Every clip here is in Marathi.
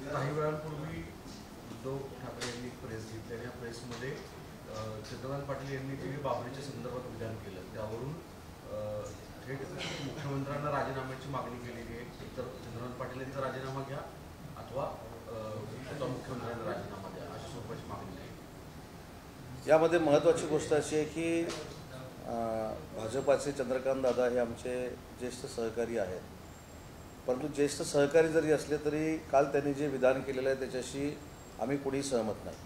काही वेळापूर्वी उद्धव ठाकरे यांनी प्रेस घेतली आणि या प्रेसमध्ये चंद्रकांत पाटील यांनी जे बाबरीच्या संदर्भात विधान केलं त्यावरून थेट मुख्यमंत्र्यांना राजीनाम्याची मागणी केलेली आहे। तर चंद्रकांत पाटील यांचा राजीनामा घ्या अथवा मुख्यमंत्र्यांना राजीनामा द्या अशा स्वरूपाची मागणी आहे। यामध्ये महत्त्वाची गोष्ट अशी आहे की भाजपाचे चंद्रकांत दादा हे आमचे ज्येष्ठ सहकारी आहेत, परंतु ज्येष्ठ सहकारी जरी असले तरी काल त्यांनी जे विधान केलेलं आहे त्याच्याशी आम्ही कोणी सहमत नाही।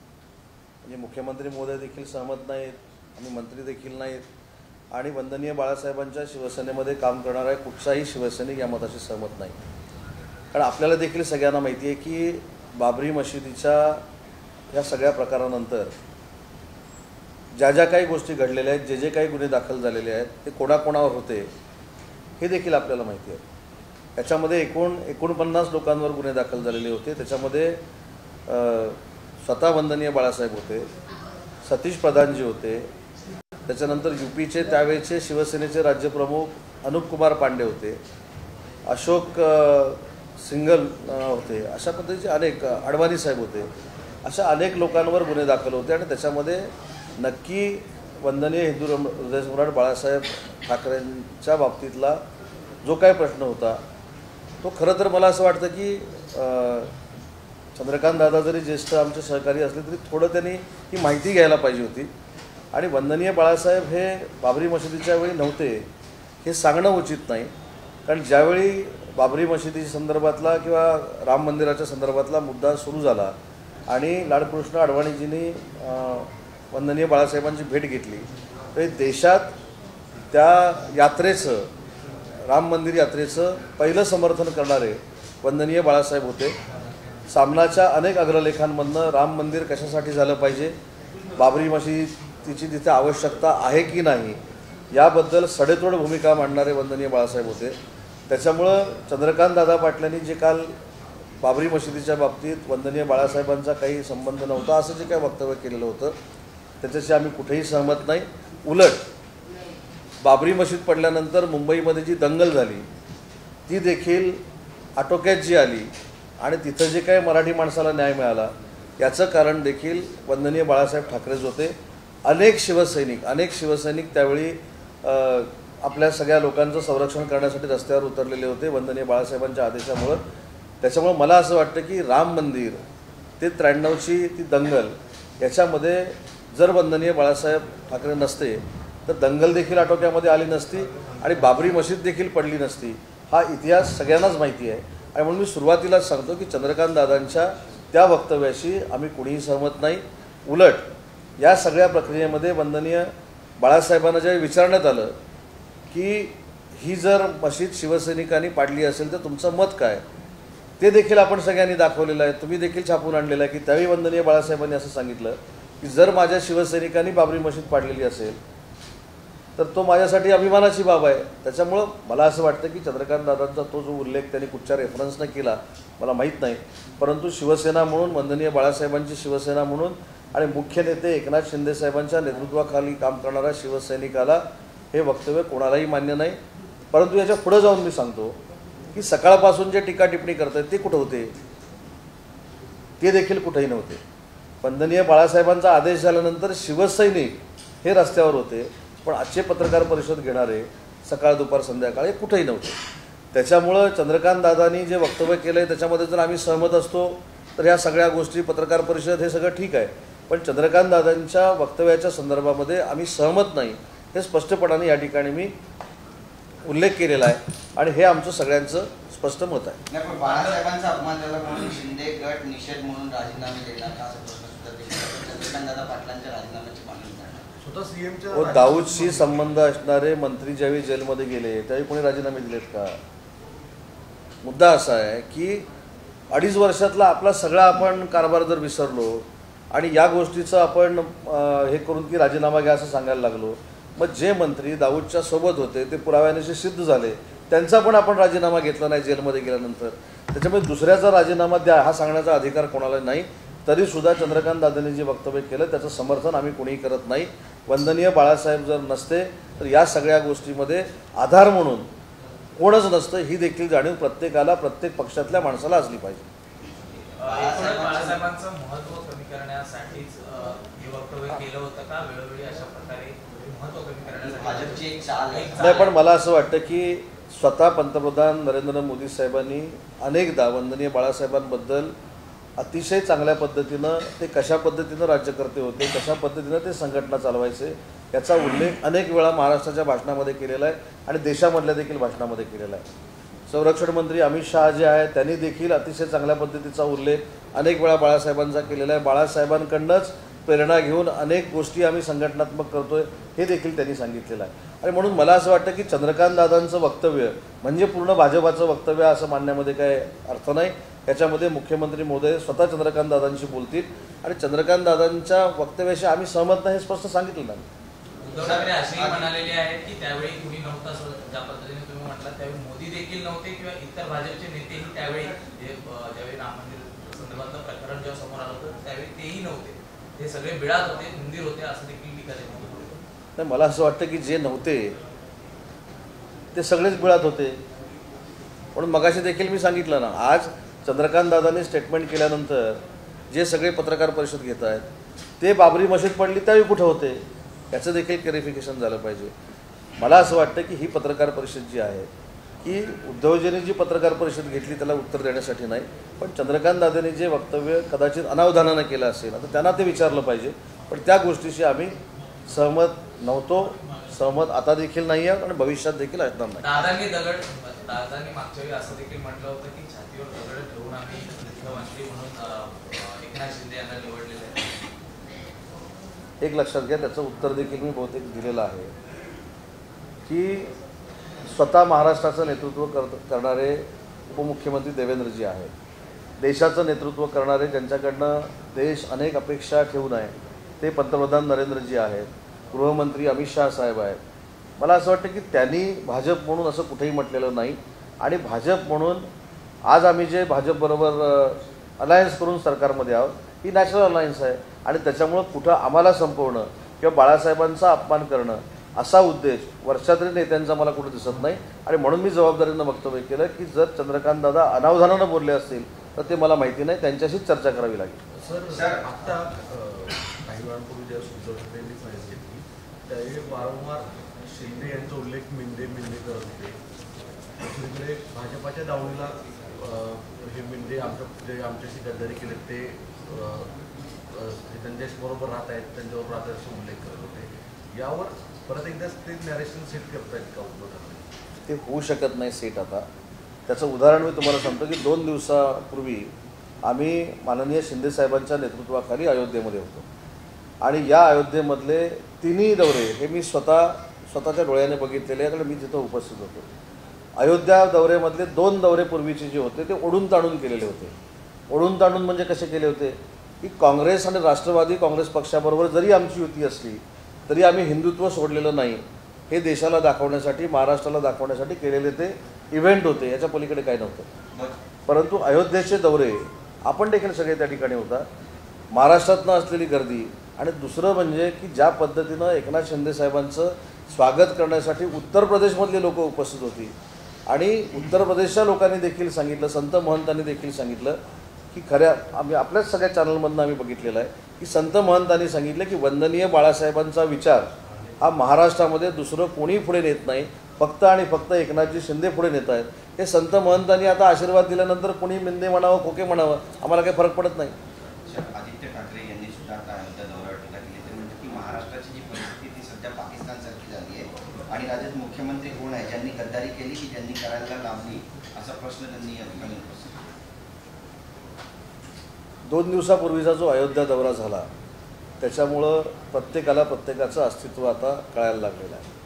म्हणजे मुख्यमंत्री महोदय देखील सहमत नाहीत, आम्ही मंत्री देखील नाहीत आणि वंदनीय बाळासाहेबांच्या शिवसेनेमध्ये काम करणारा कुठचाही शिवसैनिक या मताशी सहमत नाही। कारण आपल्याला देखील सगळ्यांना माहिती आहे की बाबरी मशिदीच्या या सगळ्या प्रकारानंतर ज्या ज्या काही गोष्टी घडलेल्या आहेत, जे जे काही गुन्हे दाखल झालेले आहेत ते कोणाकोणावर होते हे देखील आपल्याला माहिती आहे। त्याच्यामध्ये 49 लोकांवर गुन्हे दाखल झालेले होते। त्याच्यामध्ये स्वतः वंदनीय बाळासाहेब होते, सतीश प्रधानजी होते, त्याच्यानंतर यूपीचे त्यावेळेचे शिवसेनेचे राज्यप्रमुख अनुप कुमार पांडे होते, अशोक सिंगल होते, अशा पद्धतीचे अनेक अडवाणी साहेब होते, अशा अनेक लोकांवर गुन्हे दाखल होते। आणि त्याच्यामध्ये नक्की वंदनीय हिंदू हृदयसम्राट बाळासाहेब ठाकरेंच्या बाबतीतला जो काय प्रश्न होता तो खरं तर मला असं वाटतं की चंद्रकांत दादा जरी ज्येष्ठ आमचे सहकारी असले तरी थोडं त्यांनी ही माहिती घ्यायला पाहिजे होती। आणि वंदनीय बाळासाहेब हे बाबरी मशिदीच्या वेळी नव्हते हे सांगणं उचित नाही, कारण ज्यावेळी बाबरी मशिदी संदर्भातला किंवा राम मंदिराच्या संदर्भातला मुद्दा सुरू झाला आणि लालकृष्ण अडवाणीजींनी वंदनीय बाळासाहेबांची भेट घेतली तर देशात त्या यात्रेचं, राम मंदिर यात्रेचं पहिलं समर्थन करणारे वंदनीय बाळासाहेब होते। सामनाच्या अनेक अग्रलेखांमधनं राम मंदिर कशासाठी झालं पाहिजे, बाबरी मशिदीची तिथे आवश्यकता आहे की नाही याबद्दल सडेतोड भूमिका मांडणारे वंदनीय बाळासाहेब होते। त्याच्यामुळं चंद्रकांत दादा पाटलांनी जे काल बाबरी मशिदीच्या बाबतीत वंदनीय बाळासाहेबांचा काही संबंध नव्हता असं जे काही वक्तव्य केलेलं होतं त्याच्याशी आम्ही कुठेही सहमत नाही। उलट बाबरी मशीद पडल्यानंतर मुंबईमध्ये जी दंगल झाली ती देखील आटोक्यात जी आली आणि तिथं जे काही मराठी माणसाला न्याय मिळाला याचं कारण देखील वंदनीय बाळासाहेब ठाकरेच होते। अनेक शिवसैनिक त्यावेळी आपल्या सगळ्या लोकांचं संरक्षण करण्यासाठी रस्त्यावर उतरलेले होते वंदनीय बाळासाहेबांच्या आदेशामुळं। त्याच्यामुळं मला असं वाटतं की राम मंदिर ते 93ची ती दंगल याच्यामध्ये जर वंदनीय बाळासाहेब ठाकरे नसते तर दंगल देखील आटोक्यामध्ये आली नसती आणि बाबरी मशीद देखील पडली नसती। हा इतिहास सगळ्यांनाच माहिती आहे आणि म्हणून मी सुरुवातीलाच सांगतो की चंद्रकांत दादांच्या त्या वक्तव्याशी आम्ही कुणीही सहमत नाही। उलट या सगळ्या प्रक्रियेमध्ये वंदनीय बाळासाहेबांना ज्यावेळी विचारण्यात आलं की ही जर मशीद शिवसैनिकांनी पाडली असेल तर तुमचं मत काय, ते देखील आपण सगळ्यांनी दाखवलेलं आहे, तुम्ही देखील छापून आणलेलं आहे की त्यावेळी वंदनीय बाळासाहेबांनी असं सांगितलं की जर माझ्या शिवसैनिकांनी बाबरी मशीद पाडलेली असेल तर तो माझ्यासाठी अभिमानाची बाब आहे। त्याच्यामुळं मला असं वाटतं की चंद्रकांत दादांचा तो जो उल्लेख त्यांनी कुठच्या रेफरन्सनं केला मला माहीत नाही, परंतु शिवसेना म्हणून, वंदनीय बाळासाहेबांची शिवसेना म्हणून आणि मुख्य नेते एकनाथ शिंदे साहेबांच्या नेतृत्वाखाली काम करणाऱ्या शिवसैनिकाला हे वक्तव्य कोणालाही मान्य नाही। परंतु याच्या पुढे जाऊन मी सांगतो की सकाळपासून जे टीका टिप्पणी करत आहेत ते कुठं होते, ते देखील कुठेही नव्हते। वंदनीय बाळासाहेबांचा आदेश झाल्यानंतर शिवसैनिक हे रस्त्यावर होते, पण आजचे पत्रकार परिषद घेणारे सकाळ दुपार संध्याकाळ हे कुठेही नव्हते। त्याच्यामुळं चंद्रकांत दादांनी जे वक्तव्य केलं आहे त्याच्यामध्ये जर आम्ही सहमत असतो तर ह्या सगळ्या गोष्टी पत्रकार परिषद हे सगळं ठीक आहे, पण चंद्रकांत दादांच्या वक्तव्याच्या संदर्भामध्ये आम्ही सहमत नाही हे स्पष्टपणाने या ठिकाणी मी उल्लेख केलेला आहे आणि हे आमचं सगळ्यांचं स्पष्ट मत आहे। बाळासाहेबांचा अपमान झाला म्हणून शिंदे गट निषेध म्हणून राजीनामे देणार का असं प्रश्न सुद्धा चंद्रकांत दादा पाटलांच्या राजीनाम्याची मागणी करणार। स्वतः सीएमच्या दाऊदशी संबंध असणारे मंत्री ज्यावेळी जेलमध्ये गेले त्यावेळी कोणी राजीनामे दिलेत का? मुद्दा असा आहे की 2.5 वर्षातला आपला सगळा आपण कारभार जर विसरलो आणि या गोष्टीचं आपण हे करून की राजीनामा घ्या असं सांगायला लागलो, मग जे मंत्री दाऊदच्या सोबत होते ते पुराव्याने सिद्ध झाले त्यांचा पण आपण राजीनामा घेतला नाही जेलमध्ये गेल्यानंतर, त्याच्यामुळे दुसऱ्याचा राजीनामा द्या हा सांगण्याचा अधिकार कोणाला नाही। तरीसुद्धा चंद्रकांत दादांनी जे वक्तव्य केलं त्याचं समर्थन आम्ही कोणीही करत नाही। वंदनीय बाळासाहेब जर नसते तर या सगळ्या गोष्टीमध्ये आधार म्हणून कोणच नसतं ही देखील जाणीव प्रत्येकाला, प्रत्येक पक्षातल्या माणसाला असली पाहिजे। बाळासाहेबांचं महत्व कमी करण्यासाठीच हे वक्तव्य केलं होतं का वेळोवेळी अशा प्रकारे महत्व कमी करण्यासाठी भाजपची एक चाल आहे? नाही, पण मला असं वाटतं की स्वतः पंतप्रधान नरेंद्र मोदी साहेबांनी अनेकदा वंदनीय बाळासाहेबांबद्दल अतिशय चांगल्या पद्धतीनं ते कशा पद्धतीनं राज्यकर्ते होते, कशा पद्धतीनं ते संघटना चालवायचे याचा उल्लेख अनेक वेळा महाराष्ट्राच्या भाषणामध्ये केलेला आहे आणि देशामधल्या देखील भाषणामध्ये केलेला आहे. संरक्षण मंत्री अमित शहा जे आहेत त्यांनी देखील अतिशय चांगल्या पद्धतीचा उल्लेख अनेक वेळा बाळासाहेबांचा केलेला आहे. बाळासाहेबांकडनंच प्रेरणा घेऊन अनेक गोष्टी आम्ही संघटनात्मक करतोय हे देखील त्यांनी सांगितलेलं आहे. आणि म्हणून मला असं वाटतं की चंद्रकांत दादांचं वक्तव्य म्हणजे पूर्ण भाजपाचं वक्तव्य असं मानण्यामध्ये काय अर्थ नाही. याच्यामध्ये मुख्यमंत्री महोदय स्वतः चंद्रकांत दादांशी बोलतील आणि चंद्रकांत दादांच्या वक्तव्याशी आम्ही सहमत नाही हे स्पष्ट सांगितलं नाही. उद्धव ठाकरे असेही म्हणालेले आहेत की त्यावेळी कुणी नव्हता, ज्या पद्धतीने तुम्ही म्हटलं त्यावेळी मोदी देखील नव्हते किंवा इतर भाजपचे नेतेही त्यावेळी ज्यावेळी राम मंदिर संदर्भातलं प्रकरण जेव्हा समोर आलं होतं त्यावेळी तेही नव्हते, ते सगळे बिळात होते, मंदिर होते असं देखील टीका नाही. मला असं वाटतं की जे नव्हते ते सगळेच बिळात होते. म्हणून मगाशी देखील मी सांगितलं ना, आज चंद्रकांत दादांनी स्टेटमेंट केल्यानंतर जे सगळे पत्रकार परिषद घेत आहेत ते बाबरी मशीद पडली त्यावेळी कुठे होते याचं देखील क्लॅरिफिकेशन झालं पाहिजे. मला असं वाटतं की ही पत्रकार परिषद जी आहे की उद्धवजींनी जी पत्रकार परिषद घेतली त्याला उत्तर देण्यासाठी नाही, पण चंद्रकांत दादांनी जे वक्तव्य कदाचित अनावधानानं केलं असेल आता त्यांना ते विचारलं पाहिजे. पण त्या गोष्टीशी आम्ही सहमत नव्हतो, सहमत आता देखील नाही आहे आणि भविष्यात देखील असणार नाही. दादांनी मागच्या वेळी असं देखील म्हटलं होतं की छातीवर दगड ठेवून आम्ही मुख्यमंत्री म्हणून एकनाथ शिंदे यांना निवडलेलं आहे. एक लक्षात घ्या, त्याचं उत्तर देखील मी बहुतेक दिलेलं आहे की स्वतः महाराष्ट्राचं नेतृत्व करणारे उपमुख्यमंत्री देवेंद्रजी आहेत, देशाचं नेतृत्व करणारे ज्यांच्याकडनं देश अनेक अपेक्षा ठेवून आहे ते पंतप्रधान नरेंद्रजी आहेत, गृहमंत्री अमित शहा साहेब आहेत. मला असं वाटतं की त्यांनी भाजप म्हणून असं कुठेही म्हटलेलं नाही आणि भाजप म्हणून आज आम्ही जे भाजपबरोबर अलायन्स करून सरकारमध्ये आहोत ही नॅशनल अलायन्स आहे आणि त्याच्यामुळं कुठं आम्हाला संपवणं किंवा बाळासाहेबांचा अपमान करणं असा उद्देश वर्षातरी नेत्यांचा मला कुठं दिसत नाही. आणि म्हणून मी जबाबदारीनं वक्तव्य केलं की जर चंद्रकांत दादा अनावधानानं बोलले असतील तर ते मला माहिती नाही, त्यांच्याशीच चर्चा करावी लागेल. सर आता काही वेळापूर्वी ज्या उद्धव ठाकरेंनी फळीस घेतली त्यावेळी वारंवार शिंदे यांचा उल्लेख मिंदे करत होते. दुसरीकडे भाजपाच्या दावणीला हे मिंदे आमच्याशी गद्दारी केले ते त्यांच्याशी बरोबर राहत आहेत, त्यांच्याबरोबर राहत असे उल्लेख करत होते. यावर परत एकदा ते नॅरेशन सेट करतायत का उद्धव ठाकरे? ते होऊ शकत नाही सेट. आता त्याचं उदाहरण मी तुम्हाला सांगतो की 2 दिवसापूर्वी आम्ही माननीय शिंदेसाहेबांच्या नेतृत्वाखाली अयोध्येमध्ये होतो आणि या अयोध्येमधले तिन्ही दौरे हे मी स्वतःच्या डोळ्याने बघितलेले आहेत आणि मी तिथं उपस्थित होतो. अयोध्या दौऱ्यामधले 2 दौरे पूर्वीचे जे होते ते ओढून ताणून केलेले होते. ओढून ताणून म्हणजे कसे केले होते की काँग्रेस आणि राष्ट्रवादी काँग्रेस पक्षाबरोबर जरी आमची युती असली तरी आम्ही हिंदुत्व सोडलेलं नाही हे देशाला दाखवण्यासाठी, महाराष्ट्राला दाखवण्यासाठी केलेले ते इव्हेंट होते, याच्या पलीकडे काही नव्हतं. परंतु अयोध्येचे दौरे आपण देखील सगळे त्या ठिकाणी होता, महाराष्ट्रातनं असलेली गर्दी आणि दुसरं म्हणजे की ज्या पद्धतीनं एकनाथ शिंदे साहेबांचं स्वागत करण्यासाठी उत्तर प्रदेशमधले लोक उपस्थित होती आणि उत्तर प्रदेशच्या लोकांनी देखील सांगितलं, संत महंतांनी देखील सांगितलं की आम्ही आपल्याच सगळ्या चॅनलमधनं आम्ही बघितलेलं आहे की संत महंतांनी सांगितलं की वंदनीय बाळासाहेबांचा विचार हा महाराष्ट्रामध्ये दुसरं कोणी पुढे नेत नाही, फक्त आणि फक्त एकनाथजी शिंदे पुढे नेत आहेत. हे संत महंतांनी आता आशीर्वाद दिल्यानंतर कोणी मिंदे म्हणावं खोके म्हणावं आम्हाला काही फरक पडत नाही. आदित्य ठाकरे यांनी सुद्धा आता अयोध्या दौऱ्यावर टीका केली ते म्हणजे की महाराष्ट्राची जी परिस्थिती ती सध्या पाकिस्तानसारखी झाली आहे आणि राज्यात मुख्यमंत्री कोण आहे ज्यांनी गद्दारी केली की ज्यांनी करायला लावली असा प्रश्न त्यांनी या ठिकाणी उपस्थित केला. 2 दिवसापूर्वीचा जो अयोध्या दौरा झाला त्याच्यामुळं प्रत्येकाला प्रत्येकाचं अस्तित्व आता कळायला लागलेलं आहे.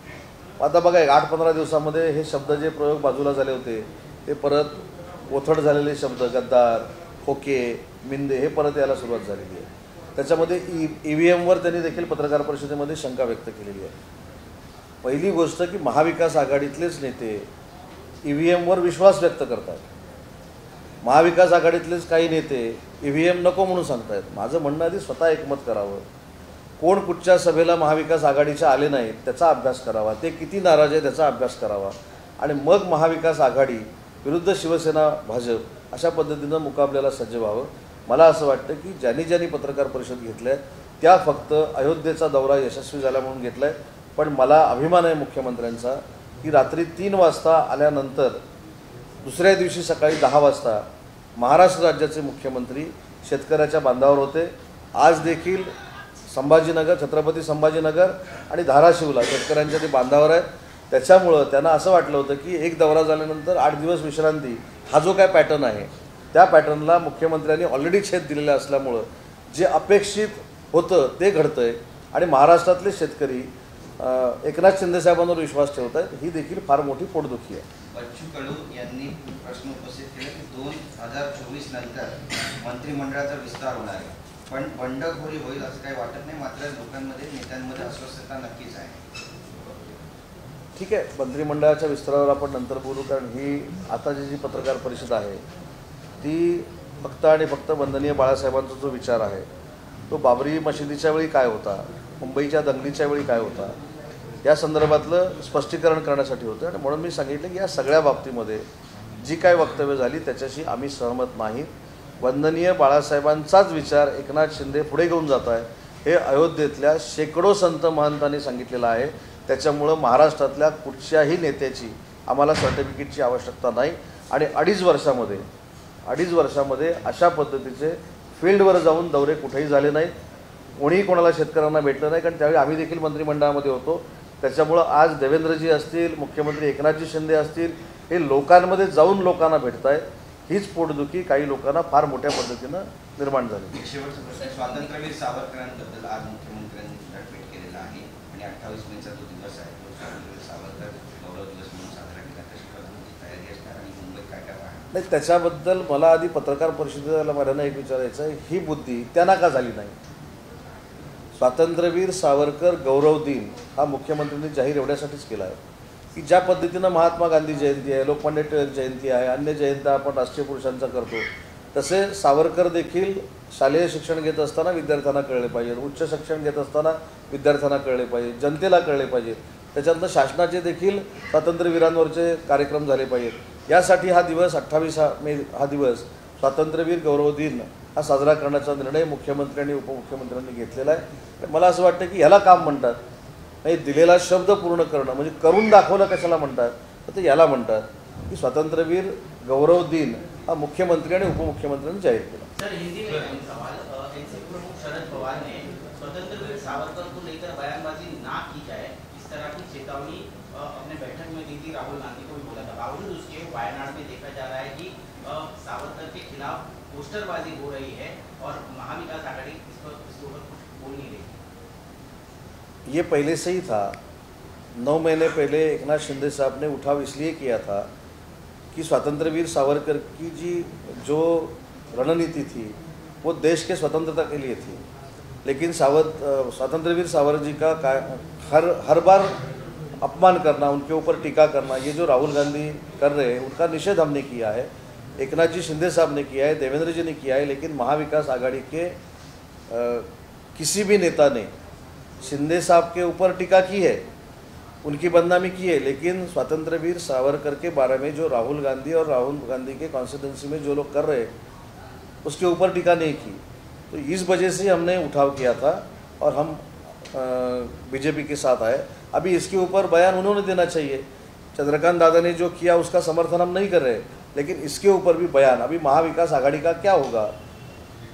आता बघा 8-15 दिवसामध्ये हे शब्द जे प्रयोग बाजूला झाले होते ते परत ओथट झालेले शब्द गद्दार, खोके, मिंदे हे परत यायला सुरुवात झालेली आहे. त्याच्यामध्ये EVMवर त्यांनी देखील पत्रकार परिषदेमध्ये शंका व्यक्त केलेली आहे. पहिली गोष्ट की महाविकास आघाडीतलेच नेते EVMवर विश्वास व्यक्त करतात. महाविकास आघाडीतलेच काही नेते EVM नको म्हणून सांगतायत. माझं म्हणणं आधी स्वतः एकमत करावं, कोण कुठच्या सभेला महाविकास आघाडीच्या आले नाहीत त्याचा अभ्यास करावा, ते किती नाराज आहे त्याचा अभ्यास करावा आणि मग महाविकास आघाडी विरुद्ध शिवसेना भाजप अशा पद्धतीनं मुकाबल्याला सज्ज व्हावं. मला असं वाटतं की ज्यांनी ज्यांनी पत्रकार परिषद घेतल्या त्या फक्त अयोध्येचा दौरा यशस्वी झाला म्हणून घेतला आहे. पण मला अभिमान आहे मुख्यमंत्र्यांचा की रात्री 3 वाजता आल्यानंतर दुसऱ्या दिवशी सकाळी 10 वाजता महाराष्ट्र राज्याचे मुख्यमंत्री शेतकऱ्याच्या बांधावर होते. आज देखील संभाजीनगर, छत्रपती संभाजीनगर आणि धाराशिवला शेतकऱ्यांच्या ते बांधावर आहेत. त्याच्यामुळं त्यांना असं वाटलं होतं की एक दौरा झाल्यानंतर 8 दिवस विश्रांती हा जो काय पॅटर्न आहे त्या पॅटर्नला मुख्यमंत्र्यांनी ऑलरेडी छेद दिलेला असल्यामुळं जे अपेक्षित होतं ते घडतं आहे आणि महाराष्ट्रातले शेतकरी एकनाथ शिंदेसाहेबांवर विश्वास ठेवत आहेत. ही देखील फार मोठी पोटदुखी आहे. बच्चू कडू यांनी प्रश्न उपस्थित केला की 2024 नंतर मंत्रिमंडळाचा विस्तार होणार आहे, पण बंडखोरी होईल असं काही वाटत नाही. मात्र लोकांमध्ये, नेत्यांमध्ये अस्वस्थता नक्कीच आहे. ठीक आहे, मंत्रिमंडळाच्या विस्तारावर आपण नंतर बोलू. कारण ही आता जी पत्रकार परिषद आहे ती फक्त आणि फक्त वंदनीय बाळासाहेबांचा जो विचार आहे तो बाबरी मशिदीच्या वेळी काय होता, मुंबईच्या दंगलीच्या वेळी काय होता, या संदर्भातलं स्पष्टीकरण करण्यासाठी होतं. आणि म्हणून मी सांगितलं की या सगळ्या बाबतीमध्ये जी काय वक्तव्य झाली त्याच्याशी आम्ही सहमत नाही. वंदनीय बाळासाहेबांचाच विचार एकनाथ शिंदे पुढे घेऊन जात आहे हे अयोध्येतल्या शेकडो संत महंतांनी सांगितलेलं आहे. त्याच्यामुळं महाराष्ट्रातल्या कुठच्याही नेत्याची आम्हाला सर्टिफिकेटची आवश्यकता नाही. आणि 2.5 वर्षामध्ये अशा पद्धतीचे फील्डवर जाऊन दौरे कुठेही झाले नाहीत. कोणीही कोणाला शेतकऱ्यांना भेटलं नाही, कारण त्यावेळी आम्ही देखील मंत्रिमंडळामध्ये होतो. त्याच्यामुळं आज देवेंद्रजी असतील, मुख्यमंत्री एकनाथजी शिंदे असतील, हे लोकांमध्ये जाऊन लोकांना भेटत आहेत. हीच पोटदुखी काही लोकांना फार मोठ्या पद्धतीनं निर्माण झाली. शेवटचा प्रश्न, स्वातंत्र्यवीर सावरकरांबद्दल आज मुख्यमंत्र्यांनी ट्विट केलेलं आहे आणि 28 मेचा जो दिवस आहे तो स्वातंत्र्यवीर सावरकर गौरव दिवस म्हणून साजरा केला. कशा पद्धतीची तयारी असणार आणि मुंबईत काय काय पाहणार? नाही, त्याच्याबद्दल मला आधी पत्रकार परिषदेला मला एक विचारायचं आहे, ही बुद्धी त्यांना का झाली नाही? स्वातंत्र्यवीर सावरकर गौरव दिन हा मुख्यमंत्र्यांनी जाहीर एवढ्यासाठीच केला आहे की ज्या पद्धतीनं महात्मा गांधी जयंती आहे, लोकमान्य टिळक जयंती आहे, अन्य जयंत्या आपण राष्ट्रीय पुरुषांचा करतो, तसे सावरकर देखील शालेय शिक्षण घेत असताना विद्यार्थ्यांना कळले पाहिजे, उच्च शिक्षण घेत असताना विद्यार्थ्यांना कळले पाहिजे, जनतेला कळले पाहिजेत. त्याच्यातनं शासनाचे देखील स्वातंत्र्यवीरांवरचे कार्यक्रम झाले पाहिजेत. यासाठी हा दिवस 28 मे हा दिवस स्वातंत्र्यवीर गौरव दिन हा साजरा करण्याचा निर्णय मुख्यमंत्र्यांनी उपमुख्यमंत्र्यांनी घेतलेला आहे. मला असं वाटतं की ह्याला काम म्हणतात, नाही दिलेला शब्द पूर्ण करणं म्हणजे करून दाखवलं कशाला म्हणतात, तर ते याला म्हणतात की स्वातंत्र्यवीर गौरव दिन हा मुख्यमंत्री आणि उपमुख्यमंत्र्यांनी जाहीर केला. सर, हिंदी में सवाल, एनसीपी प्रमुख शरद पवार ने स्वतंत्रवीर सावरकर को लेकर बयानबाजी ना की जाए इस तरह की चेतावनी अपने बैठक में दी थी. राहुल गांधी को भी बोला था. बावजूद उसके वायनाड में देखा जा रहा है कि सावरकर के खिलाफ पोस्टरबाजी हो रही है और महाविकास आघाड़ी इसके ऊपर कुछ बोल नहीं रही. ये पहले से ही था. 9 महीने पहले एकनाथ शिंदे साहब ने उठाव इसलिए किया था कि स्वतंत्रवीर सावरकर की जो रणनीति थी वो देश के स्वतंत्रता के लिए थी. लेकिन स्वतंत्रवीर सावरकर जी का हर बार अपमान करना, उनके ऊपर टीका करना, ये जो राहुल गांधी कर रहे हैं उनका निषेध हमने किया है. एकनाथ जी शिंदे साहब ने किया है, देवेंद्र जी ने किया है. लेकिन महाविकास आघाड़ी के किसी भी नेता ने शिंदे साहब के ऊपर टीका की है, उनकी बदनामी की है, लेकिन स्वतंत्रवीर सावरकर के बारे में जो राहुल गांधी और राहुल गांधी के कॉन्स्टिट्यूंसी में जो लोग कर रहे हैं उसके ऊपर टीका नहीं की. तो इस वजह से हमने उठाव किया था और हम बीजेपी के साथ आए. अभी इसके ऊपर बयान उन्होंने देना चाहिए. चंद्रकांत दादा ने जो किया उसका समर्थन हम नहीं कर रहे, लेकिन इसके ऊपर भी बयान. अभी महाविकास आघाड़ी का क्या होगा?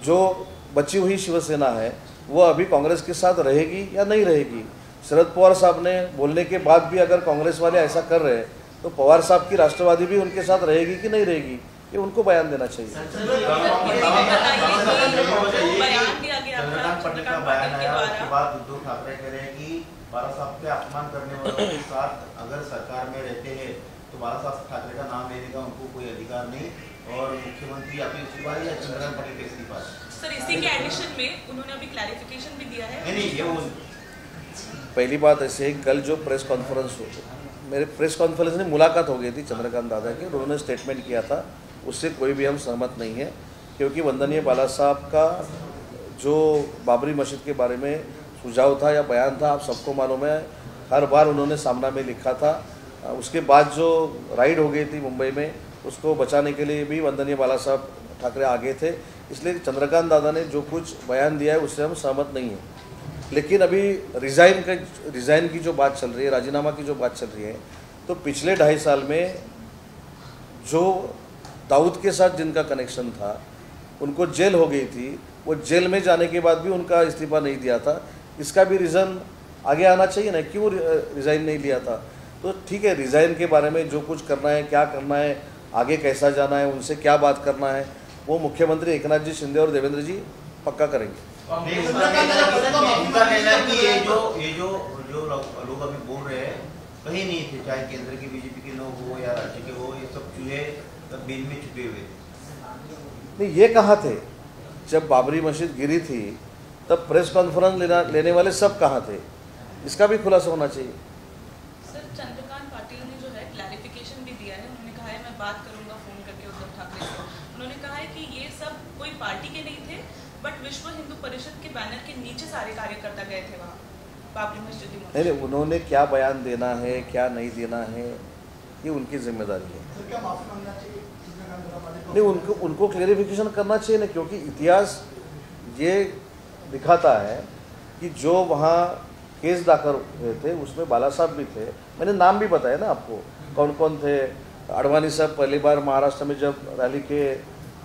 जो बची हुई शिवसेना है वो अभी कांग्रेस के साथ रहेगी या नहीं रहेगी? शरद पवार साहब ने बोलने के बाद भी अगर कांग्रेस वाले ऐसा कर रहे हैं तो पवार साहब की राष्ट्रवादी भी उनके साथ रहेगी कि नहीं रहेगी, ये उनको बयान देना चाहिए. चंद्रकांत पाटिल का बयान आया, उसके बाद उद्धव ठाकरे कह रहे हैं कि बाला साहब के अपमान करने वालों के साथ अगर सरकार में रहते हैं तो बाला साहब ठाकरे का नाम लेने का उनको कोई अधिकार नहीं और मुख्यमंत्री आपकी इस्तीफा या चंद्रकांत पाटिल के इस्तीफा. सर, इसी के एडिशन में उन्होंने अभी क्लैरिफिकेशन भी दिया है. नहीं ये पहली बात ऐसे है, कल जो प्रेस कॉन्फ्रेंस मेरे प्रेस कॉन्फ्रेंस में मुलाकात हो गई थी चंद्रकांत दादा की, उन्होंने स्टेटमेंट किया था, उससे कोई भी हम सहमत नहीं है. क्योंकि वंदनीय बाला साहब का जो बाबरी मस्जिद के बारे में सुझाव था या बयान था, आप सबको मालूम है, हर बार उन्होंने सामना में लिखा था. उसके बाद जो राइड हो गई थी मुंबई में, उसको बचाने के लिए भी वंदनीय बाला साहब ठाकरे आगे थे। इसलिए चंद्रकांत दादा ने जो कुछ बयान दिया है उससे हम सहमत नहीं हैं। लेकिन अभी रिज़ाइन की जो बात चल रही है, राजीनामा की जो बात चल रही है, तो पिछले 2.5 साल में जो दाऊद के साथ जिनका कनेक्शन था, उनको जेल हो गई थी, वो जेल में जाने के बाद भी उनका इस्तीफा नहीं दिया था। इसका भी रीज़न आगे आना चाहिए ना, क्यों रिज़ाइन नहीं लिया था। तो ठीक है, रिज़ाइन के बारे में जो कुछ करना है, क्या करना है, आगे कैसा जाना है, उनसे क्या बात करना है, वो मुख्यमंत्री एकनाथ जी शिंदे और देवेंद्र जी पक्का करेंगे। उनका कहना है कि ये जो लोग अभी बोल रहे हैं कहीं नहीं थे, चाहे केंद्र के बीजेपी के लोग हो या राज्य के हो, ये सब चूहे बिल में छुपे हुए थे। नहीं, ये कहाँ थे जब बाबरी मस्जिद गिरी थी? तब प्रेस कॉन्फ्रेंस लेने वाले सब कहाँ थे? इसका भी खुलासा होना चाहिए। सर, चंद्रकांत पाटिल ने जो है क्लैरिफिकेशन भी दिया है। उन्होंने कहा है मैं बात करूंगा फोन करके उद्धव ठाकरे से। उन्होंने कहा है कि ये सब कोई पार्टी के नहीं थे, बट विश्व हिंदू परिषद के बैनर के नीचे सारे कार्यकर्ता गए थे वहाँ बाबरी मस्जिद में। नहीं, उन्होंने क्या बयान देना है, क्या नहीं देना है, ये उनकी जिम्मेदारी है। नहीं, उनको क्लेरिफिकेशन करना चाहिए ना, क्योंकि इतिहास ये दिखाता है कि जो वहाँ केस दाखिल हुए थे उसमें बाला साहब भी थे। मैंने नाम भी बताया ना आपको कौन कौन थे। अडवाणी साहब पहली बार महाराष्ट्र में जब रैली के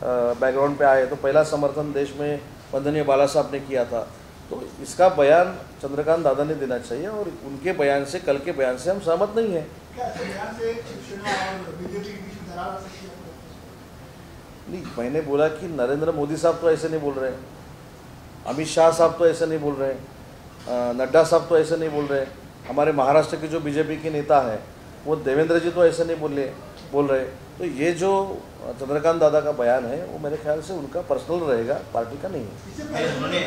बैकग्राउंड पे आए तो पहला समर्थन देश में वंदनीय बाला साहब ने किया था। तो इसका बयान चंद्रकांत दादा ने देना चाहिए, और उनके बयान से, कल के बयान से हम सहमत नहीं हैं। नहीं, मैंने बोला कि नरेंद्र मोदी साहब तो ऐसे नहीं बोल रहे, अमित शाह साहब तो ऐसे नहीं बोल रहे, नड्डा साहब तो ऐसे नहीं बोल रहे, हमारे महाराष्ट्र के जो बीजेपी के नेता हैं वो देवेंद्र जी तो ऐसे नहीं बोल रहे। तो ये जो चंद्रकांत दादा का बयान है वो मेरे ख्याल से उनका पर्सनल रहेगा, पार्टी का नहीं है। उन्होंने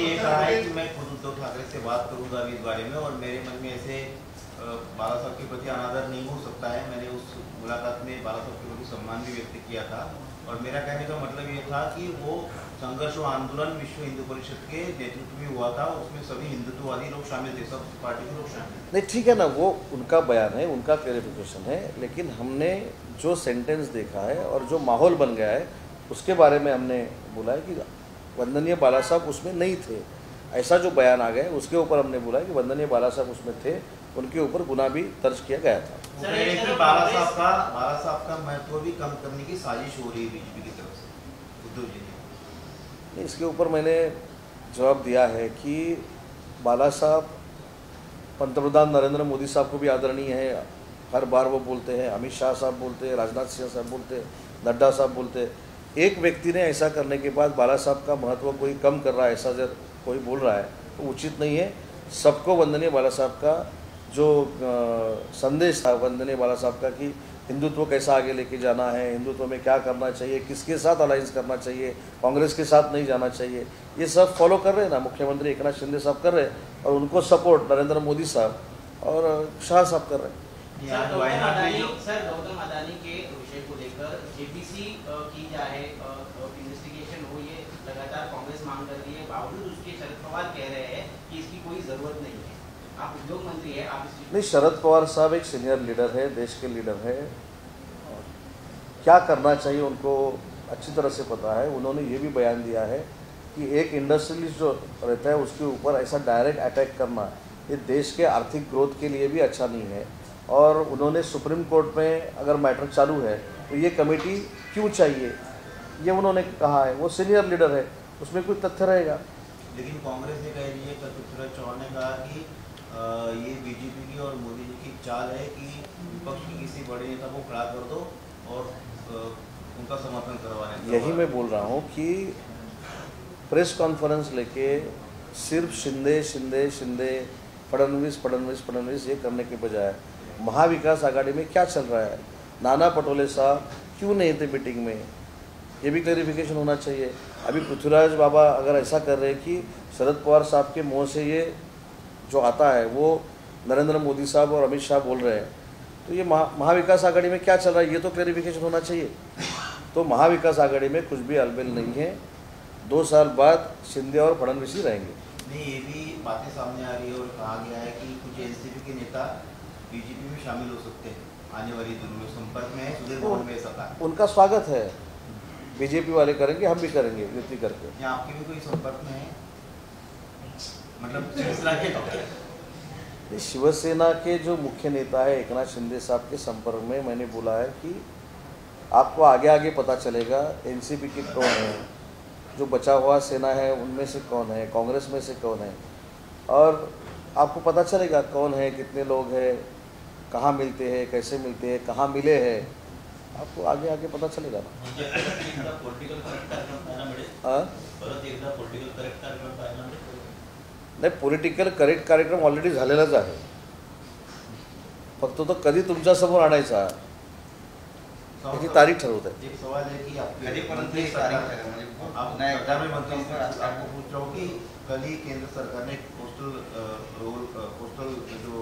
ये कहा है कि मैं खुद उद्धव ठाकरे से बात करूंगा अभी इस बारे में, और मेरे मन में ऐसे बाला साहब के प्रति अनादर नहीं हो सकता है। मैंने उस मुलाकात में बाला साहब के प्रति सम्मान भी व्यक्त किया था, और मेरा कहने का मतलब ये था कि वो संघर्ष व आंदोलन विश्व हिंदू परिषद के नेतृत्व में हुआ था, उसमें सभी हिंदुत्ववादी लोग शामिल थे, सब पार्टी के लोग शामिल थे। नहीं, ठीक है ना, वो उनका बयान है, उनका क्लेरिफिकेशन है, लेकिन हमने जो सेंटेंस देखा है और जो माहौल बन गया है उसके बारे में हमने बोला है कि वंदनीय बाला साहब उसमें नहीं थे। ऐसा जो बयान आ गया उसके ऊपर हमने बोला है कि वंदनीय बाला साहब उसमें थे, उनके ऊपर गुनाह भी दर्ज किया गया था। बाला साहब का महत्व भी कम करने की साजिश हो रही है बीजेपी की तरफ से, उद्धव जी ने। इसके ऊपर मैंने जवाब दिया है कि बाला साहब पंतप्रधान नरेंद्र मोदी साहब को भी आदरणीय है, हर बार वो बोलते हैं, अमित शाह साहब बोलते हैं, राजनाथ सिंह साहब बोलते हैं, नड्डा साहब बोलते हैं। एक व्यक्ति ने ऐसा करने के बाद बाला साहब का महत्व कोई कम कर रहा है, ऐसा जब कोई बोल रहा है तो उचित नहीं है। सबको वंदनीय बाला साहब का जो संदेश था वंदनीय बाला साहब का कि हिंदुत्व कैसा आगे लेके जाना है, हिंदुत्व में क्या करना चाहिए, किसके साथ अलायंस करना चाहिए, कांग्रेस के साथ नहीं जाना चाहिए, ये सब फॉलो कर रहे हैं ना मुख्यमंत्री एकनाथ शिंदे साहब कर रहे हैं, और उनको सपोर्ट नरेंद्र मोदी साहब और शाह साहब कर रहे हैं। सर, गौतम अडानी के विषय को लेकर जेपीसी की जाए, इन्वेस्टिगेशन हो, ये लगातार कांग्रेस मांग कर रही है, बावजूद उसके शरद पवार कह रहे हैं कि इसकी कोई जरूरत नहीं है। आप उद्योग मंत्री है, आप नहीं, शरद पवार साहब एक सीनियर लीडर है, देश के लीडर है, क्या करना चाहिए उनको अच्छी तरह से पता है। उन्होंने ये भी बयान दिया है कि एक इंडस्ट्रियलिस्ट जो रहता है उसके ऊपर ऐसा डायरेक्ट अटैक करना ये देश के आर्थिक ग्रोथ के लिए भी अच्छा नहीं है। और उन्होंने सुप्रीम कोर्ट में अगर मैटर चालू है तो ये कमेटी क्यों चाहिए, ये उन्होंने कहा है। वो सीनियर लीडर है, उसमें कोई तथ्य रहेगा। लेकिन कांग्रेस ने कह रही है, कल पृथ्वीराज चौहान ने कहा कि ये बीजेपी की और मोदी जी की चाल है कि विपक्ष की किसी बड़े नेता को खड़ा कर दो और उनका समर्थन करवाने। यही मैं बोल रहा हूँ कि प्रेस कॉन्फ्रेंस लेके सिर्फ शिंदे शिंदे शिंदे, फडणवीस फडणवीस फडणवीस ये करने के बजाय महाविकास आघाड़ी में क्या चल रहा है, नाना पटोले साहब क्यों नहीं थे मीटिंग में, ये भी क्लैरिफिकेशन होना चाहिए। अभी पृथ्वीराज बाबा अगर ऐसा कर रहे हैं कि शरद पवार साहब के मुँह से ये जो आता है वो नरेंद्र मोदी साहब और अमित शाह बोल रहे हैं, तो ये महाविकास आघाड़ी में क्या चल रहा है ये तो क्लैरिफिकेशन होना चाहिए। तो महाविकास आघाड़ी में कुछ भी अलबेल नहीं है, 2 साल बाद शिंदे और फडणवीस ही रहेंगे। नहीं, ये भी बातें सामने आ रही है और कहा गया है कि कुछ एनसीपी के नेता बीजेपी में शामिल हो सकते हैं। आने वाली दिनों में संपर्क में है सुधीर भवन में सरकार? उनका स्वागत है, बीजेपी वाले करेंगे, हम भी करेंगे युति करके। या आपके भी कोई संपर्क में है? मतलब शिवसेना के जो मुख्य नेता है एकनाथ शिंदे साहब के संपर्क में मैंने बोला है कि आपको आगे आगे पता चलेगा एनसीपी के कौन है, जो बचा हुआ सेना है उनमें से कौन है, कांग्रेस में से कौन है, और आपको पता चलेगा कौन है, कितने लोग हैं, कहाँ मिलते हैं, कैसे मिलते हैं, कहाँ मिले हैं, आपको आगे आगे पता चलेगा ना। नाही, पॉलिटिकल करेक्ट कार्यक्रम ऑलरेडी झालेलाच आहे, फक्त तो कधी तुमच्यासमोर आणायचा याची तारीख ठरवत आहे। एक सवाल है कि आपके कधीपर्यंत मंत्री ही सरकार तारीख है, म्हणजे आप नया सरकार में मंत्री मंत्री पर आपको पूछ रहा हूँ कि कल ही केंद्र सरकार ने पोस्टल जो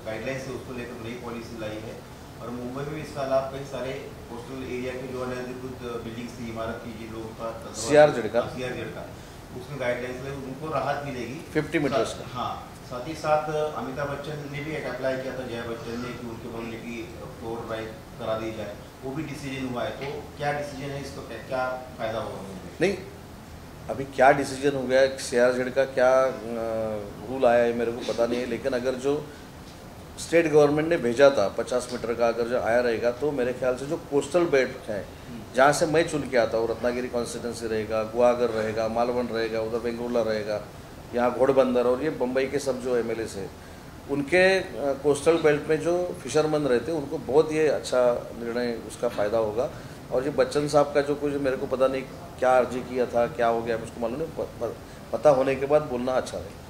गाइडलाइंस है उसको लेकर नई पॉलिसी लाई है और मुंबई में भी इसका लाभ कई सारे पोस्टल एरिया के जो अनधिकृत बिल्डिंग्स थी, इमारत की, जिन लोगों का CRZ का उसमें गाइडलाइंस है, उनको राहत मिलेगी 50 मीटर्स का। हाँ, साथ ही साथ अमिताभ बच्चन ने भी एक अप्लाई किया था, जया बच्चन ने, कि उनके बंगले की फ्लोर राइट करा दी जाए, वो भी डिसीजन हुआ है। तो क्या डिसीजन है, इसको क्या फायदा होगा? नहीं, अभी क्या डिसीजन हो गया, CRZ का क्या रूल आया है मेरे को पता नहीं है, लेकिन अगर जो स्टेट गवर्नमेंट ने भेजा था 50 मीटर का अगर जो आया रहेगा तो मेरे ख्याल से जो कोस्टल बेल्ट है जहाँ से मैं चुन के आता हूँ, रत्नागिरी कॉन्स्टिट्यूंसी रहेगा, गुआगर रहेगा, मालवण रहेगा, उधर बेंगलुरु रहेगा, यहाँ घोड़बंदर और ये बम्बई के सब जो MLAs है, उनके कोस्टल बेल्ट में जो फिशरमैन रहते हैं उनको बहुत ये अच्छा निर्णय, उसका फ़ायदा होगा। और ये बच्चन साहब का जो कुछ मेरे को पता नहीं क्या अर्जी किया था, क्या हो गया मुझको मालूम नहीं, पता होने के बाद बोलना अच्छा है।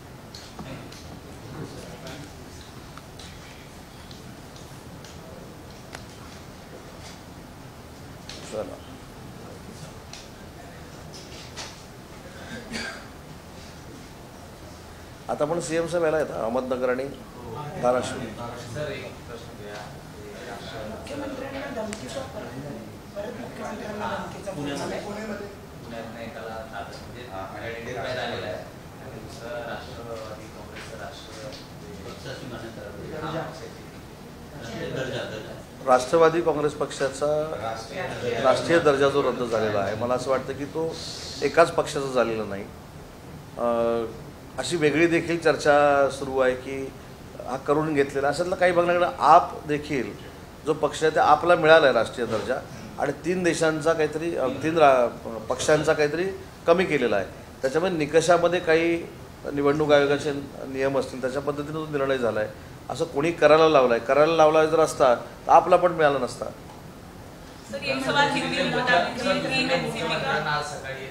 चला, आता आपण CM साहेब यायला येतात अहमदनगर आणि धाराशिव। सर एक प्रश्न घ्या, मुख्यमंत्र्यांना धमकीचा परत मुख्यमंत्र्यांना धमकीचा पुण्यात नाही त्याला म्हणजे आयडेंटिफाय झालेला आहे आणि दुसरं राष्ट्रवादी काँग्रेसचं राष्ट्रवादी काँग्रेस पक्षाचा राष्ट्रीय दर्जा जो रद्द झालेला आहे, मला असं वाटतं की तो एकाच पक्षाचा झालेला नाही। अशी वेगळी देखील चर्चा सुरू आहे की हा करून घेतलेला, अशातलं काही बघण्याकडे आप देखील जो पक्ष आहे ते आपला मिळाला आहे राष्ट्रीय दर्जा आणि 3 देशांचा काहीतरी 3 पक्षांचा काहीतरी कमी केलेला आहे। त्याच्यामध्ये निकषामध्ये काही निवडणूक आयोगाचे नियम असतील त्याच्या पद्धतीने तो निर्णय झाला आहे। असं कोणी करायला लावलाय, करायला लावला जर असता तर आपला पण मिळाला नसता। सर ये सवाल हिंदी में बता दीजिए कि एनसीपी का आज सकाळी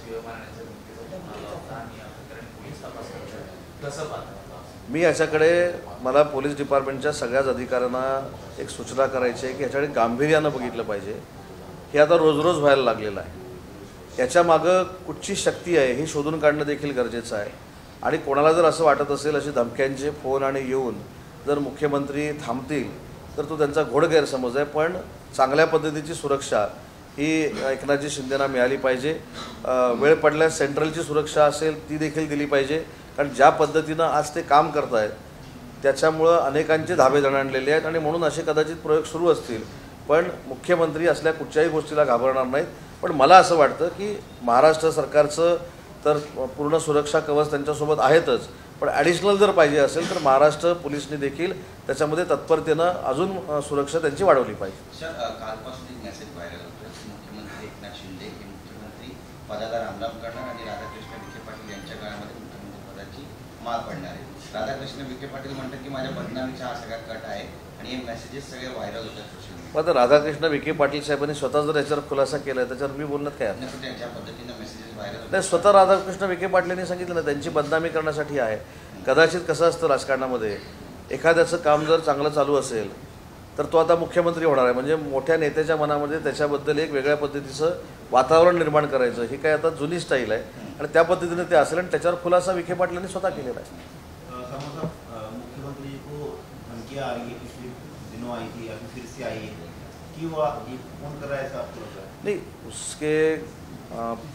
जीव मारण्याचा धमकीचा फोन आला होता आणि या प्रकरणी पोलीस तपास करतात, कसं पाहता? मी याच्याकडे मला पोलीस डिपार्टमेंटच्या सगळ्याच अधिकाऱ्यांना एक सूचना करायची आहे की ह्याच्याकडे गांभीर्यानं बघितलं पाहिजे। हे आता रोज रोज व्हायला लागलेलं आहे, याच्या मागं कुठची शक्ती आहे हे शोधून काढणं देखील गरजेचं आहे। आणि कोणाला जर असं वाटत असेल अशी धमक्यांचे फोन आणि येऊन जर मुख्यमंत्री थांबतील तर तो त्यांचा घोड गैरसमज आहे, पण चांगल्या पद्धतीची सुरक्षा ही एकनाथजी शिंदेना मिळाली पाहिजे। वेळ पडल्यास सेंट्रलची सुरक्षा असेल ती देखील दिली पाहिजे, कारण ज्या पद्धतीनं आज ते काम करत आहेत त्याच्यामुळं अनेकांचे धाबे दणाणलेले आहेत आणि म्हणून असे कदाचित प्रयोग सुरू असतील, पण मुख्यमंत्री असल्या कुठच्याही गोष्टीला घाबरणार नाहीत। पण मला असं वाटतं की महाराष्ट्र सरकारचं तर पूर्ण सुरक्षा कवच त्यांच्यासोबत आहेतच, पण ॲडिशनल जर पाहिजे असेल तर महाराष्ट्र पोलिसने देखील त्याच्यामध्ये तत्परतेनं अजून सुरक्षा त्यांची वाढवली पाहिजे। सर, कालपासून एक मेसेज व्हायरल होतो, मुख्यमंत्री एकनाथ शिंदे हे मुख्यमंत्री पदाला रामराम करणार आणि राधाकृष्ण विखे पाटील यांच्या काळामध्ये मुख्यमंत्री पदाची माळ पडणार आहे। राधाकृष्ण विखे पाटील म्हणतात की माझ्या बदनामीचा हा सगळा कट आहे आणि हे मेसेजेस सगळे व्हायरल होतात सोशल मीडिया। आता राधाकृष्ण विखे पाटील साहेबांनी स्वतः जर याच्यावर खुलासा केला त्याच्यावर मी बोलण्यात काय अर्थ? त्यांच्या पद्धतीनं मेसेजेस व्हायरल नाही, स्वतः राधाकृष्ण विखे पाटलांनी सांगितलं ना, त्यांची बदनामी करण्यासाठी आहे। कदाचित कसं असतं राजकारणामध्ये, एखाद्याचं काम जर चांगलं चालू असेल तर तो आता मुख्यमंत्री होणार आहे, म्हणजे मोठ्या नेत्याच्या मनामध्ये त्याच्याबद्दल एक वेगळ्या पद्धतीचं वातावरण निर्माण करायचं ही काय आता जुनी स्टाईल आहे आणि त्या पद्धतीने ते असेल आणि त्याच्यावर खुलासा विखे पाटलांनी स्वतः केलेला आहे। मुख्यमंत्री को धमकियां आ रही है, पिछले दिनों आई थी, अभी फिर से आई है, क्यों ये फोन कर रहा है, ऐसा आपको लग रहा है? नहीं, उसके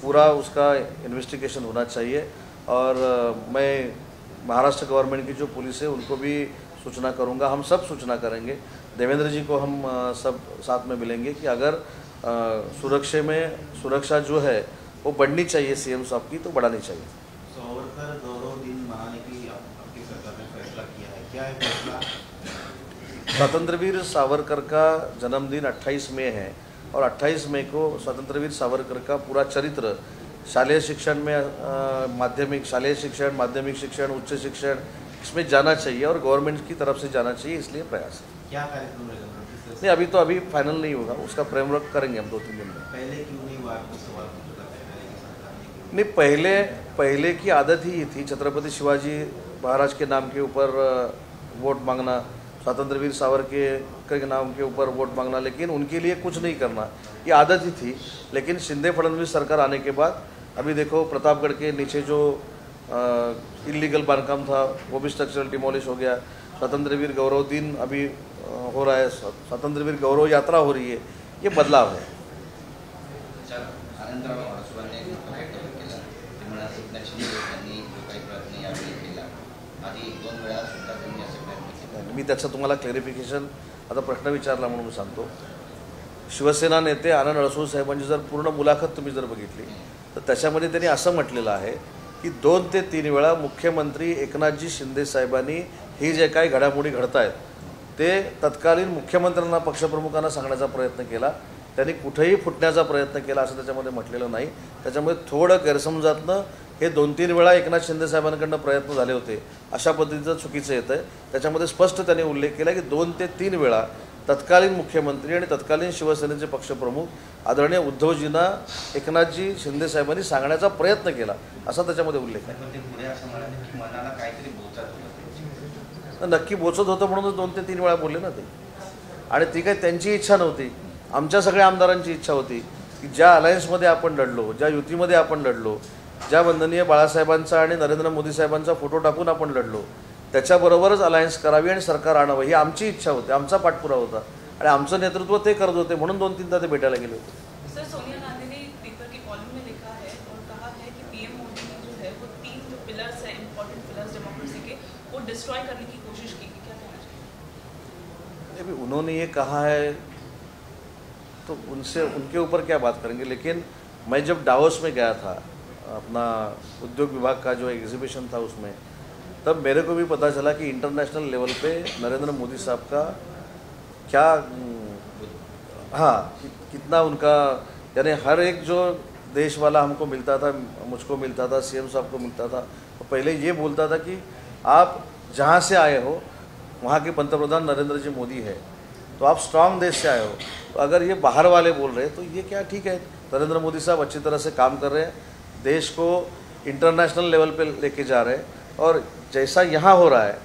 पूरा उसका इन्वेस्टिगेशन होना चाहिए और मैं महाराष्ट्र गवर्नमेंट की जो पुलिस है उनको भी सूचना करूंगा, हम सब सूचना करेंगे देवेंद्र जी को हम सब साथ में मिलेंगे कि अगर सुरक्षा जो है वो बढ़नी चाहिए सीएम साहब की, तो बढ़ानी चाहिए। सावरकर गौरव दिन मनाने की आपकी सरकार ने फैसला किया है, क्या है फैसला? स्वतंत्रवीर सावरकर का जन्मदिन 28 मई है और 28 मई को स्वतंत्रवीर सावरकर का पूरा चरित्र शालेय शिक्षण में शालेय शिक्षण, माध्यमिक शिक्षण, उच्च शिक्षण इसमें जाना चाहिए और गवर्नमेंट की तरफ से जाना चाहिए, इसलिए प्रयास है। क्या कार्यक्रम रहेगा? नहीं, अभी फाइनल नहीं होगा, उसका फ्रेमवर्क करेंगे हम 2-3 दिन में। पहले क्यों नहीं हुआ? आपको सवाल पूछा था पहले की सरकार ने। नहीं, पहले की आदत ही थी छत्रपति शिवाजी महाराज के नाम के ऊपर वोट मांगना, स्वतंत्रवीर सावरकर के नाम के ऊपर वोट मांगना, लेकिन उनके लिए कुछ नहीं करना, ये आदत ही थी। लेकिन शिंदे फडणवीस सरकार आने के बाद अभी देखो प्रतापगढ़ के नीचे जो इलीगल बांधकाम था वो भी स्ट्रक्चरल डिमोलिश हो गया। स्वतंत्रवीर गौरव दिन अभी हो रहा है, स्वतंत्रवीर गौरव यात्रा हो रही है, ये बदलाव है। आनंदराव अडसूळांनी एक वक्तव्य केलं, ते म्हणाले एकनाथ शिंदे यांनी जो काही प्रयत्न यावेळी केला, आधी 2 वेळा सुद्धा त्यांनी असे प्रयत्न केले। मी त्याचं तुम्हाला क्लॅरिफिकेशन आता प्रश्न विचारला म्हणून सांगतो। शिवसेना नेते आनंद अडसूळ साहेबांची जर पूर्ण मुलाखत तुम्ही जर बघितली तर त्याच्यामध्ये त्यांनी असं म्हटलेलं आहे की 2 ते 3 वेळा मुख्यमंत्री एकनाथजी शिंदे साहेबांनी हे जे काही घडामोडी घडतायत ते तत्कालीन मुख्यमंत्र्यांना, पक्षप्रमुखांना सांगण्याचा प्रयत्न केला, त्यांनी कुठेही फुटण्याचा प्रयत्न केला असं त्याच्यामध्ये म्हटलेलं नाही। त्याच्यामुळे थोडं गैरसमजातनं हे 2-3 वेळा एकनाथ शिंदे साहेबांकडून प्रयत्न झाले होते अशा पद्धतीचं चुकीचं येतं आहे। त्याच्यामध्ये स्पष्ट त्यांनी उल्लेख केला की 2 ते 3 वेळा तत्कालीन मुख्यमंत्री आणि तत्कालीन शिवसेनेचे पक्षप्रमुख आदरणीय उद्धवजींना एकनाथजी शिंदे साहेबांनी सांगण्याचा प्रयत्न केला असा त्याच्यामध्ये उल्लेख आहे। पण ते पुढे असं म्हणाले की मनाला काहीतरी बोचत होतं, नक्की बोचत होतं म्हणूनच 2 ते 3 वेळा बोलले ना ते, आणि ती काही त्यांची इच्छा नव्हती, आमच्या सगळ्या आमदारांची इच्छा होती की ज्या अलायन्समध्ये आपण लढलो, ज्या युतीमध्ये आपण लढलो, ज्या वंदनीय बाळासाहेबांचा आणि नरेंद्र मोदी साहेबांचा फोटो टाकून आपण लढलो त्याच्याबरोबरच अलायन्स करावी आणि सरकार आणावं ही आमची इच्छा होती, आमचा पाठपुरावा होता आणि आमचं नेतृत्व ते करत होते, म्हणून 2-3दा ते भेटायला गेले होते। सर, सोनिया गांधी ने पेपर की कॉलम में लिखा है और कहा है कि पीएम मोदी ने जो है वो 3 जो पिलर्स है, इंपॉर्टेंट पिलर्स डेमोक्रेसी के, वो डिस्ट्रॉय करने की कोशिश की। क्या कहना चाहिए? अभी उन्होंने ये कहा है तो उनके ऊपर क्या बात करेंगे। लेकिन मैं जब डावोस में गया था, अपना उद्योग विभाग का जो एग्जीबिशन था उसमें, तब मेरे को भी पता चला कि इंटरनेशनल लेवल पे नरेंद्र मोदी साहब का क्या कितना उनका, यानी हर एक जो देश वाला हमको मिलता था, मुझको मिलता था, सीएम साहब को मिलता था, तो पहले ये बोलता था कि आप जहाँ से आए हो वहाँ के पंतप्रधान नरेंद्र जी मोदी है, तो आप स्ट्रांग देश से आए हो। तो अगर ये बाहर वाले बोल रहे हैं तो ये क्या ठीक है, नरेंद्र मोदी साहब अच्छी तरह से काम कर रहे हैं, देश को इंटरनेशनल लेवल पे लेके जा रहे हैं, और जैसा यहाँ हो रहा है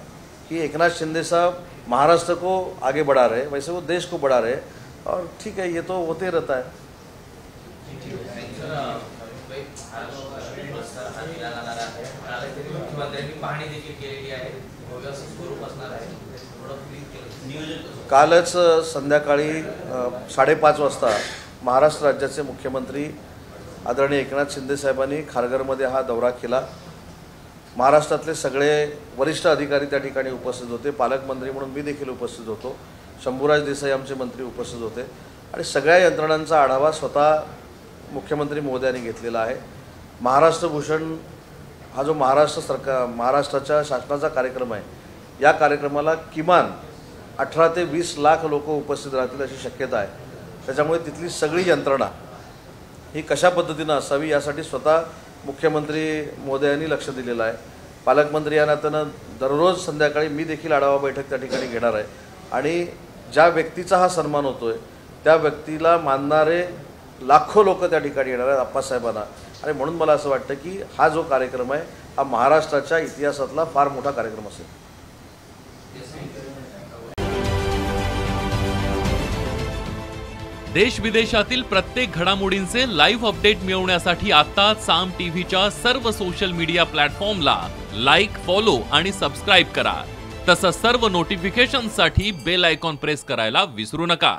कि एकनाथ शिंदे साहब महाराष्ट्र को आगे बढ़ा रहे हैं, वैसे वो देश को बढ़ा रहे हैं, और ठीक है, ये तो होते रहता है। कालच संध्याकाळी 5:30 वाजता महाराष्ट्र राज्याचे मुख्यमंत्री आदरणीय एकनाथ शिंदे साहेबांनी खारघरमध्ये हा दौरा केला। महाराष्ट्रातले सगळे वरिष्ठ अधिकारी त्या ठिकाणी उपस्थित होते, पालकमंत्री म्हणून मी देखील उपस्थित होतो, शंभूराज देसाई आमचे मंत्री उपस्थित होते, आणि सगळ्या यंत्रणांचा आढावा स्वतः मुख्यमंत्री महोदयांनी घेतलेला आहे। महाराष्ट्र भूषण हा जो महाराष्ट्राच्या शासनाचा कार्यक्रम आहे, या कार्यक्रमाला किमान 18 ते 20 लाख लोक उपस्थित राहतील अशी शक्यता आहे। त्याच्यामुळे तिथली सगळी यंत्रणा ही कशा पद्धतीनं असावी यासाठी स्वतः मुख्यमंत्री महोदयांनी लक्ष दिलेलं आहे। पालकमंत्री या नात्यानं दररोज संध्याकाळी मी देखील आढावा बैठक त्या ठिकाणी घेणार आहे, आणि ज्या व्यक्तीचा हा सन्मान होतोय त्या व्यक्तीला मानणारे लाखो लोक त्या ठिकाणी येणार आहेत आप्पासाहेबांना, आणि म्हणून मला असं वाटतं की हा जो कार्यक्रम आहे हा महाराष्ट्राच्या इतिहासातला फार मोठा कार्यक्रम असेल। देश विदेशातील प्रत्येक घडामोडींचे लाईव्ह अपडेट मिळवण्यासाठी आता साम टीव्हीच्या सर्व सोशल मीडिया प्लॅटफॉर्मला लाईक, फॉलो आणि सबस्क्राईब करा। तसंच सर्व नोटिफिकेशनसाठी बेल आयकॉन प्रेस करायला विसरू नका।